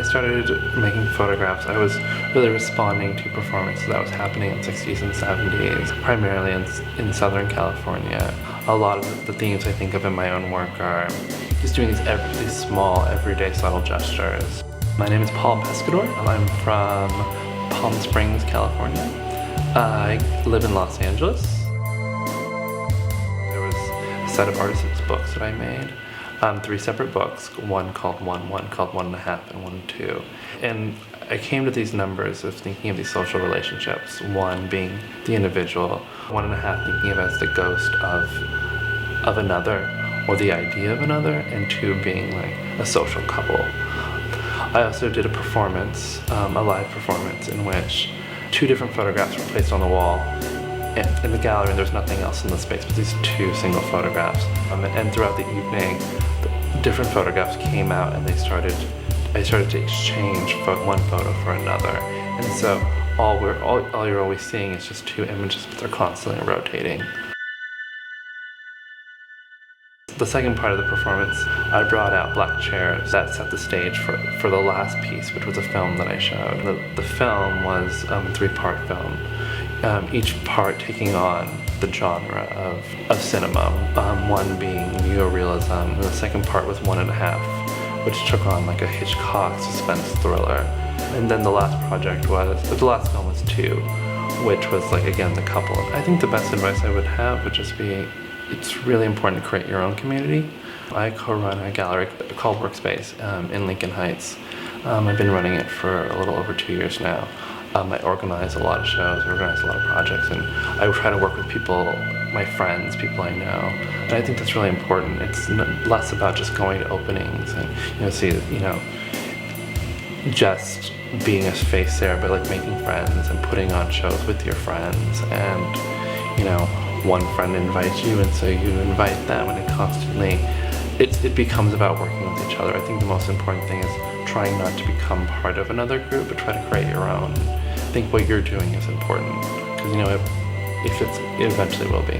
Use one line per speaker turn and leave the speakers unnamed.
started making photographs, I was really responding to performances that was happening in the 60s and 70s, primarily in Southern California. A lot of the themes I think of in my own work are just doing these small, everyday, subtle gestures. My name is Paul Pescador, and I'm from Palm Springs, California. I live in Los Angeles. There was a set of artists' books that I made. 3 separate books, one called 1, one called 1.5, and 1 2. And I came to these numbers of thinking of these social relationships, 1 being the individual, 1.5 thinking of as the ghost of another, or the idea of another, and 2 being like a social couple. I also did a performance, a live performance, in which 2 different photographs were placed on the wall in the gallery, and there's nothing else in the space but these 2 single photographs. And throughout the evening, different photographs came out, and I started to exchange one photo for another. And so all you're always seeing is just 2 images, but they're constantly rotating. The second part of the performance, I brought out black chairs that set the stage for the last piece, which was a film that I showed. The film was a 3-part film, each part taking on the genre of cinema, 1 being neorealism, and the second part was 1.5, which took on like a Hitchcock suspense thriller. And then the last film was 2, which was like, again, the couple. I think the best advice I would have would just be, it's really important to create your own community. I co-run a gallery called Workspace in Lincoln Heights. I've been running it for a little over 2 years now. I organize a lot of shows, organize a lot of projects, and I try to work with people, my friends, people I know. And I think that's really important. It's less about just going to openings and just being a face there, but like making friends and putting on shows with your friends. And one friend invites you, and so you invite them, and it becomes about working with each other. I think the most important thing is trying not to become part of another group, but try to create your own. I think what you're doing is important, because it eventually will be.